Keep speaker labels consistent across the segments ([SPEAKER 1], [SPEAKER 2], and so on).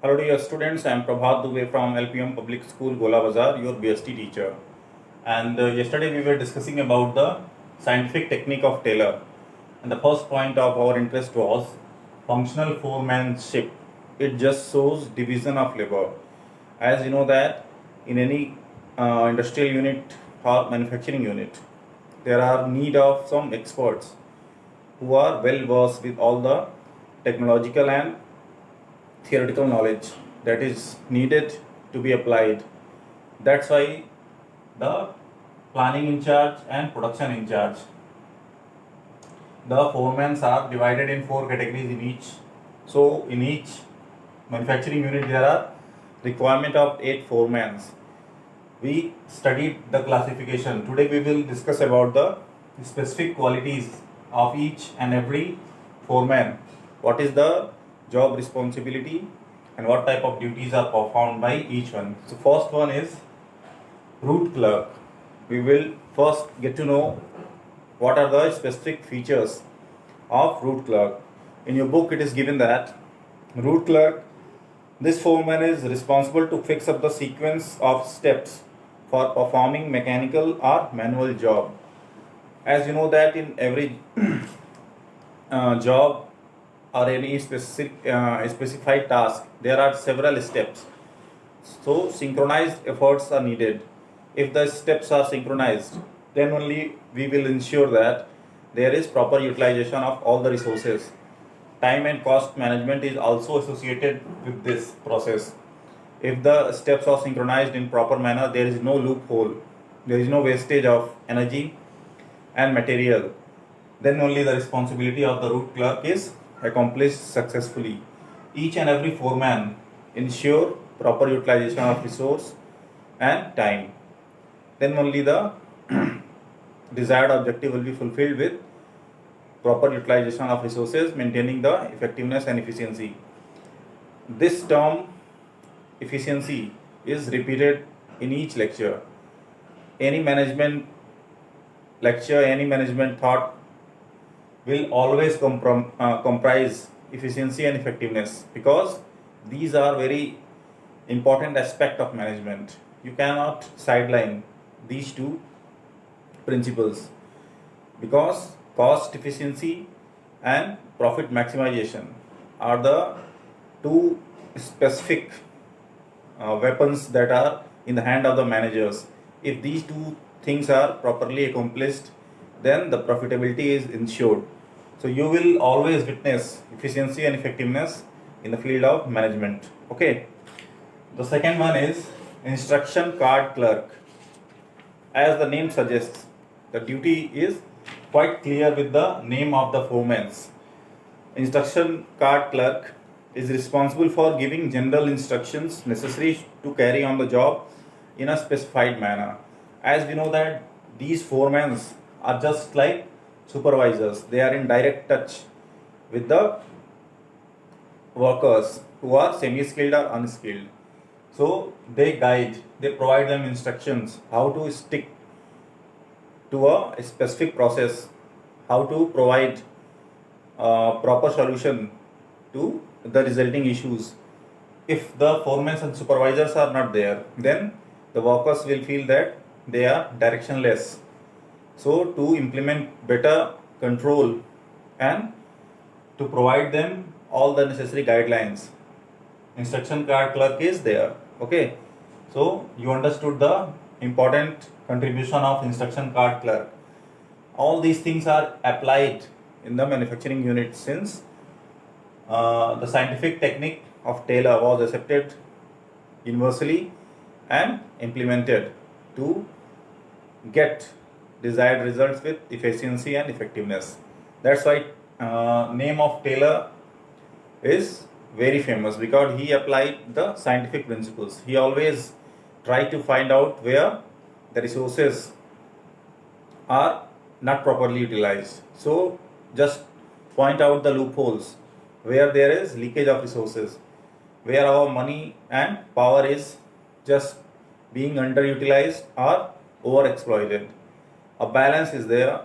[SPEAKER 1] Hello dear students, I am Prabhat Dubey from LPM Public School, Gola Bazar, your BST teacher. And yesterday we were discussing about the scientific technique of Taylor. And the first point of our interest was functional foremanship. It just shows division of labor. As you know that in any industrial unit or manufacturing unit, there are need of some experts who are well versed with all the technological and theoretical knowledge that is needed to be applied. That's why the planning in charge and production in charge. The foremans are divided in four categories in each. So in each manufacturing unit there are requirement of 8 foremans. We studied the classification. Today we will discuss about the specific qualities of each and every foreman. What is the job responsibility and what type of duties are performed by each one. So first one is route clerk. We will first get to know what are the specific features of route clerk. In your book it is given that route clerk, this foreman is responsible to fix up the sequence of steps for performing mechanical or manual job. As you know that in every job or any specified task, there are several steps. So synchronized efforts are needed. If the steps are synchronized, then only we will ensure that there is proper utilization of all the resources. Time and cost management is also associated with this process. If the steps are synchronized in proper manner, there is no loophole, there is no wastage of energy and material. Then only the responsibility of the route clerk is accomplished successfully. Each and every foreman ensure proper utilization of resource and time. Then only the desired objective will be fulfilled with proper utilization of resources, maintaining the effectiveness and efficiency. This term efficiency is repeated in each lecture. Any management lecture, any management thought will always comprise efficiency and effectiveness, because these are very important aspect of management. You cannot sideline these two principles, because cost efficiency and profit maximization are the two specific weapons that are in the hand of the managers. If these two things are properly accomplished, then the profitability is ensured. So you will always witness efficiency and effectiveness in the field of management. Okay. The second one is instruction card clerk. As the name suggests, the duty is quite clear with the name of the foreman. Instruction card clerk is responsible for giving general instructions necessary to carry on the job in a specified manner. As we know that these foremen are just like supervisors. They are in direct touch with the workers who are semi-skilled or unskilled. So they guide, they provide them instructions how to stick to a specific process, how to provide proper solution to the resulting issues. If the foremen and supervisors are not there, then the workers will feel that they are directionless. So to implement better control and to provide them all the necessary guidelines, instruction card clerk is there. Okay, so you understood the important contribution of instruction card clerk. All these things are applied in the manufacturing unit since the scientific technique of Taylor was accepted universally and implemented to get desired results with efficiency and effectiveness. That's why name of Taylor is very famous, because he applied the scientific principles. He always tried to find out where the resources are not properly utilized. So just point out the loopholes where there is leakage of resources, where our money and power is just being underutilized or overexploited. A balance is there.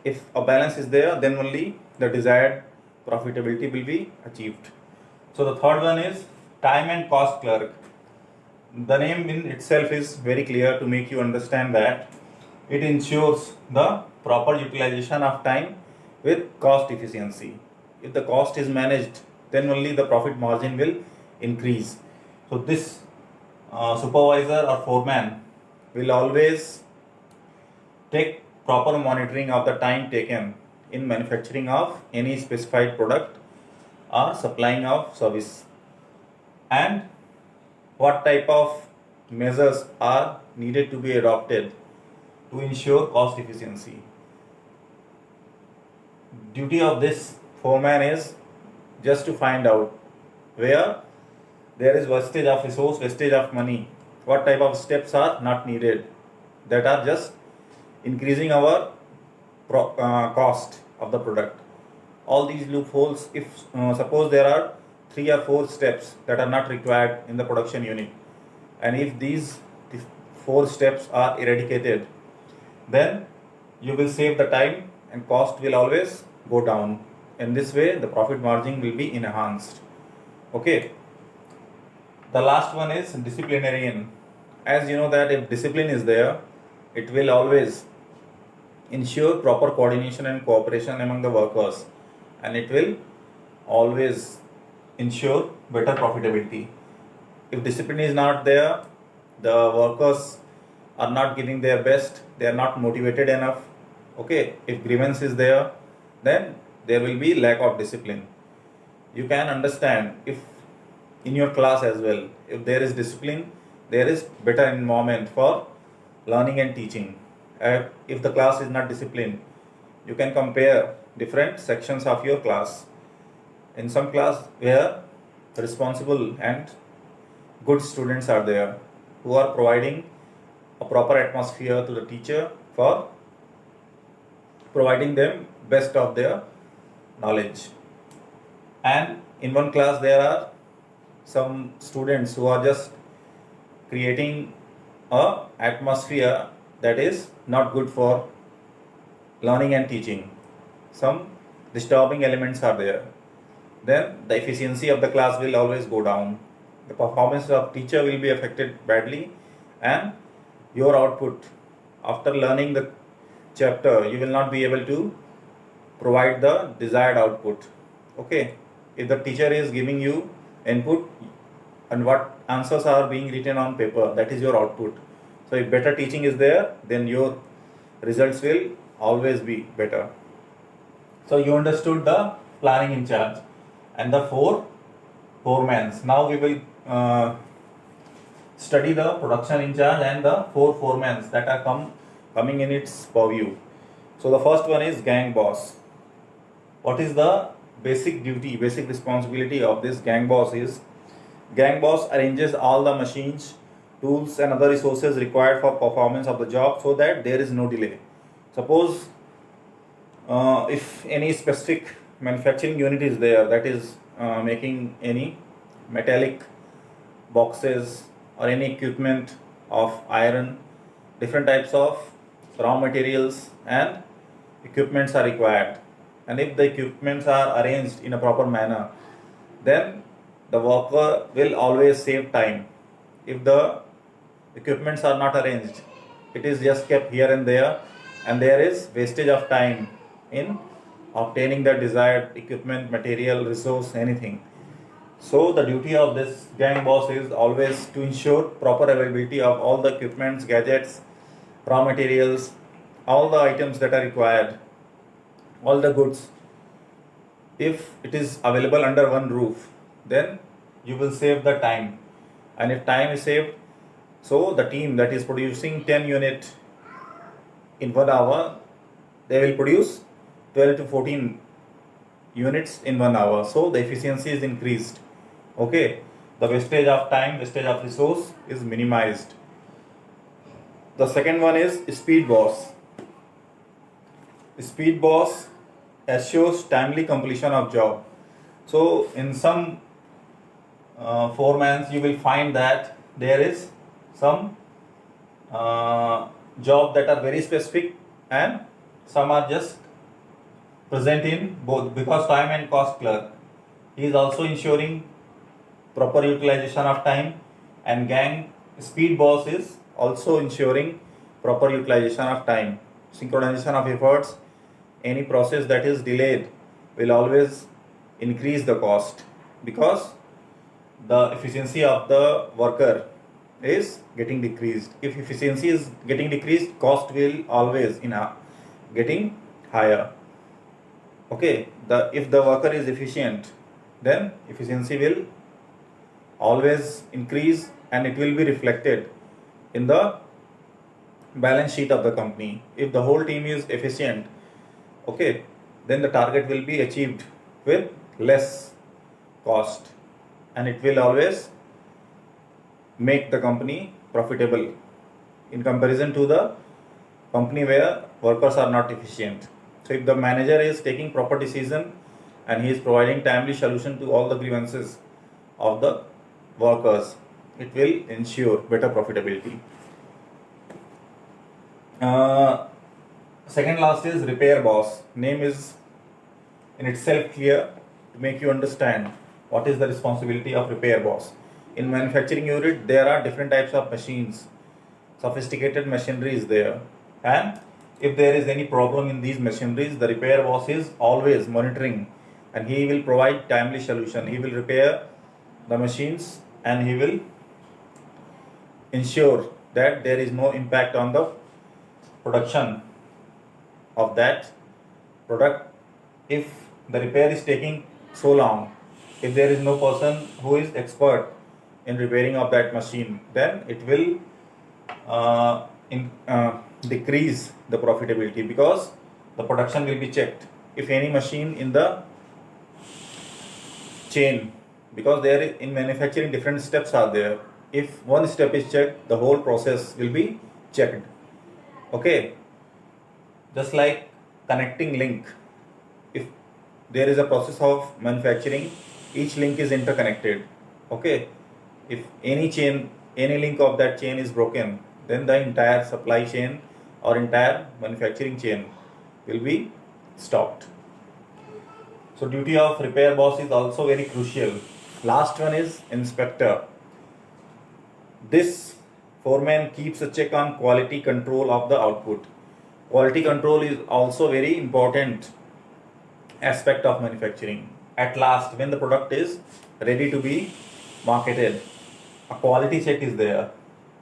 [SPEAKER 1] If a balance is there, then only the desired profitability will be achieved. So the third one is Time and cost clerk. The name in itself is very clear to make you understand that it ensures the proper utilization of time with cost efficiency. If the cost is managed, then only the profit margin will increase. So this supervisor or foreman will always take proper monitoring of the time taken in manufacturing of any specified product or supplying of service, and what type of measures are needed to be adopted to ensure cost efficiency. Duty of this foreman is just to find out where there is wastage of resource, wastage of money, what type of steps are not needed, that are just increasing our cost of the product. All these loopholes, if suppose there are 3 or 4 steps that are not required in the production unit, and if these 4 steps are eradicated, then you will save the time and cost will always go down. In this way the profit margin will be enhanced. Okay, the last one is disciplinarian. As you know that if discipline is there, it will always ensure proper coordination and cooperation among the workers, and it will always ensure better profitability. If discipline is not there, the workers are not giving their best, they are not motivated enough. Okay, if grievance is there, then there will be lack of discipline. You can understand if in your class as well, if there is discipline, there is better environment for learning and teaching. If the class is not disciplined, you can compare different sections of your class. In some class where responsible and good students are there who are providing a proper atmosphere to the teacher for providing them best of their knowledge, and in one class there are some students who are just creating a atmosphere that is not good for learning and teaching. Some disturbing elements are there, then the efficiency of the class will always go down. The performance of teacher will be affected badly, and your output after learning the chapter, you will not be able to provide the desired output. Okay, if the teacher is giving you input and what answers are being written on paper, that is your output. So if better teaching is there, then your results will always be better. So you understood the planning in charge and the 4 foremans. Now we will study the production in charge and the 4 foremans that are coming in its purview. So the first one is gang boss. What is the basic duty, basic responsibility of this gang boss is, gang boss arranges all the machines, tools and other resources required for performance of the job so that there is no delay. Suppose if any specific manufacturing unit is there that is making any metallic boxes or any equipment of iron, different types of raw materials and equipments are required, and if the equipments are arranged in a proper manner, then the worker will always save time. If the equipments are not arranged, it is just kept here and there is wastage of time in obtaining the desired equipment, material, resource, anything. So the duty of this gang boss is always to ensure proper availability of all the equipments, gadgets, raw materials, all the items that are required, all the goods. If it is available under one roof, then you will save the time, and if time is saved, so the team that is producing 10 units in 1 hour, they will produce 12 to 14 units in 1 hour, so the efficiency is increased. Okay, the wastage of time, wastage of resource is minimized. The second one is speed boss. Speed boss assures timely completion of job. So in some foremans you will find that there is some job that are very specific and some are just present in both, because time and cost clerk, he is also ensuring proper utilization of time, and gang speed boss is also ensuring proper utilization of time, synchronization of efforts. Any process that is delayed will always increase the cost because the efficiency of the worker is getting decreased. If efficiency is getting decreased, cost will always getting higher. Okay, if the worker is efficient, then efficiency will always increase and it will be reflected in the balance sheet of the company. If the whole team is efficient, okay, then the target will be achieved with less cost and it will always make the company profitable in comparison to the company where workers are not efficient. So if the manager is taking proper decision and he is providing timely solution to all the grievances of the workers, it will ensure better profitability. Second last is repair boss. Name is in itself clear to make you understand what is the responsibility of repair boss. In manufacturing unit, there are different types of machines. Sophisticated machinery is there, and if there is any problem in these machineries, the repair boss is always monitoring and he will provide timely solution. He will repair the machines and he will ensure that there is no impact on the production of that product. If the repair is taking so long, if there is no person who is expert in repairing of that machine, then it will decrease the profitability because the production will be checked. If any machine in the chain, because there in manufacturing different steps are there, if one step is checked, the whole process will be checked. Okay, just like connecting link, if there is a process of manufacturing, each link is interconnected. Okay, if any link of that chain is broken, then the entire supply chain or entire manufacturing chain will be stopped. So duty of repair boss is also very crucial. Last one is inspector. This foreman keeps a check on quality control of the output. Quality control is also very important aspect of manufacturing. At last, when the product is ready to be marketed, a quality check is there.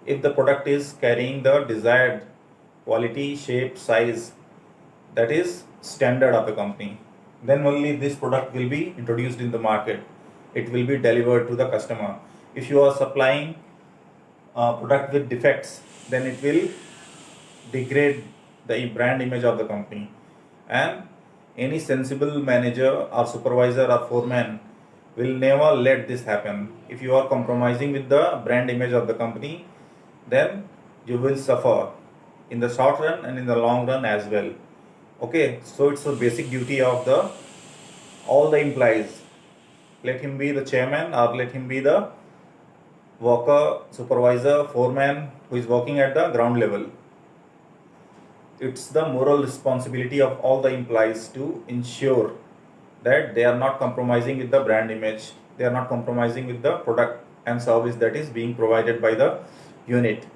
[SPEAKER 1] If the product is carrying the desired quality, shape, size that is standard of the company, then only this product will be introduced in the market. It will be delivered to the customer. If you are supplying a product with defects, then it will degrade the brand image of the company, and any sensible manager or supervisor or foreman will never let this happen. If you are compromising with the brand image of the company, then you will suffer in the short run and in the long run as well. Okay, so it's a basic duty of the all the employees. Let him be the chairman or let him be the worker, supervisor, foreman who is working at the ground level. It's the moral responsibility of all the employees to ensure that they are not compromising with the brand image, they are not compromising with the product and service that is being provided by the unit.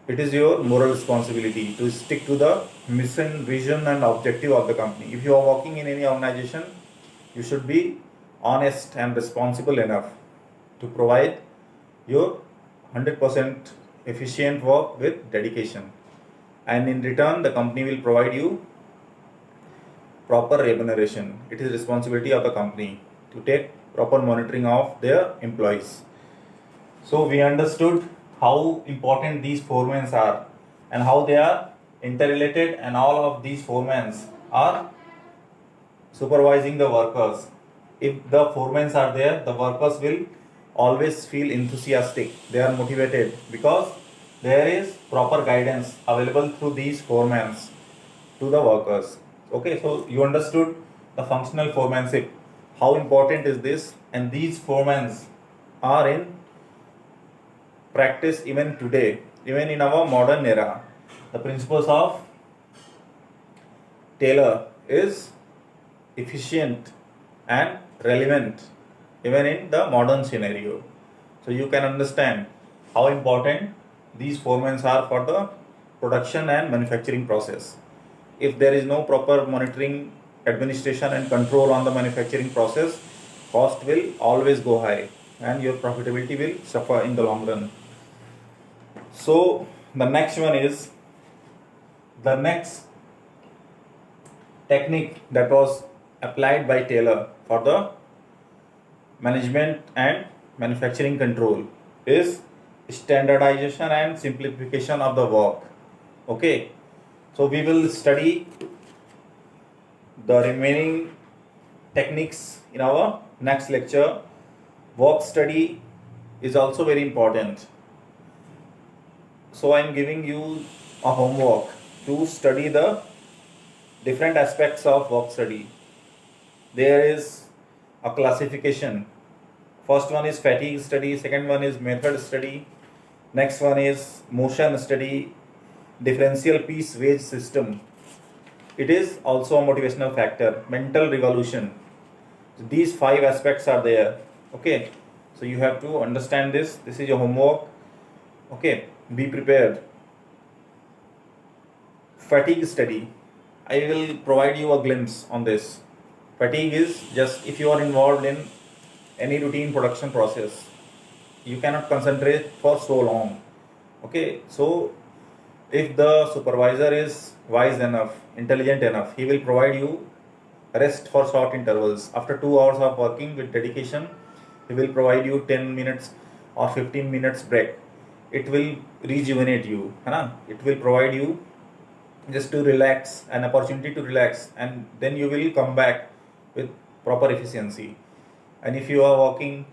[SPEAKER 1] It is your moral responsibility to stick to the mission, vision and objective of the company. If you are working in any organization, you should be honest and responsible enough to provide your 100% efficient work with dedication, and in return the company will provide you proper remuneration. It is responsibility of the company to take proper monitoring of their employees. So we understood how important these foremen are and how they are interrelated, and all of these foremen are supervising the workers. If the foremen are there, the workers will always feel enthusiastic, they are motivated because there is proper guidance available through these foremen to the workers. Okay, so you understood the functional foremanship, how important is this, and these foremen are in practice even today, even in our modern era. The principles of Taylor is efficient and relevant even in the modern scenario. So you can understand how important these foremen are for the production and manufacturing process. If there is no proper monitoring, administration and control on the manufacturing process, cost will always go high and your profitability will suffer in the long run. So the next one is the next technique that was applied by Taylor for the management and manufacturing control is standardization and simplification of the work. Okay, so we will study the remaining techniques in our next lecture. Work study is also very important. So I am giving you a homework to study the different aspects of work study. There is a classification. First one is fatigue study, second one is method study, next one is motion study, differential piece wage system. It is also a motivational factor, mental revolution. So these 5 aspects are there. Okay, so you have to understand this. This is your homework. Okay, be prepared. Fatigue study, I will provide you a glimpse on this. Fatigue is just if you are involved in any routine production process, you cannot concentrate for so long. Okay, so if the supervisor is wise enough, intelligent enough, he will provide you rest for short intervals. After 2 hours of working with dedication, he will provide you 10 minutes or 15 minutes break. It will rejuvenate you, it will provide you just to relax, an opportunity to relax, and then you will come back with proper efficiency. And if you are working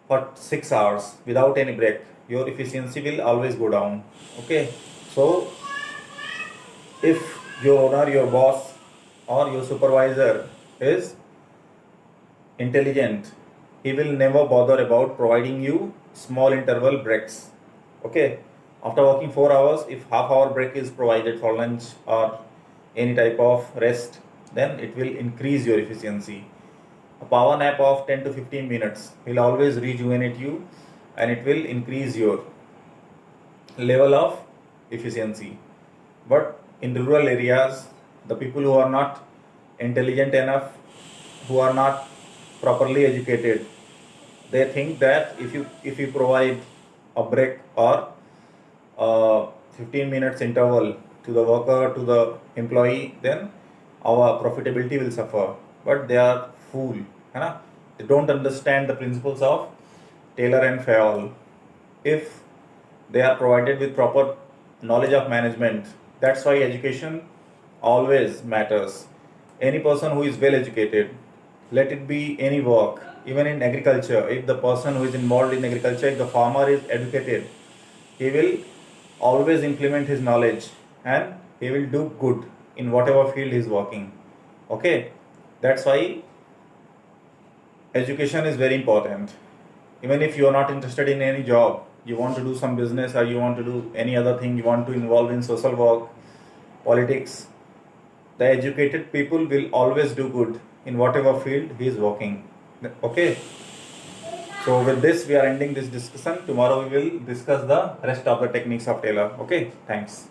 [SPEAKER 1] for 6 hours without any break, your efficiency will always go down. Okay, so if your owner, your boss or your supervisor is intelligent, he will never bother about providing you small interval breaks. Okay, after working 4 hours, if half-hour break is provided for lunch or any type of rest, then it will increase your efficiency. A power nap of 10 to 15 minutes will always rejuvenate you and it will increase your level of efficiency. But in rural areas, the people who are not intelligent enough, who are not properly educated, they think that if you provide a break or 15 minutes interval to the worker, to the employee, then our profitability will suffer. But they are fool. They don't understand the principles of Taylor and Fayol. If they are provided with proper knowledge of management, that's why education always matters. Any person who is well educated, let it be any work, even in agriculture, if the person who is involved in agriculture, if the farmer is educated, he will always implement his knowledge and he will do good in whatever field he is working. Okay, that's why education is very important. Even if you are not interested in any job, you want to do some business or you want to do any other thing, you want to involve in social work, politics, the educated people will always do good in whatever field he is working. Okay, so with this we are ending this discussion. Tomorrow we will discuss the rest of the techniques of Taylor. Okay, thanks.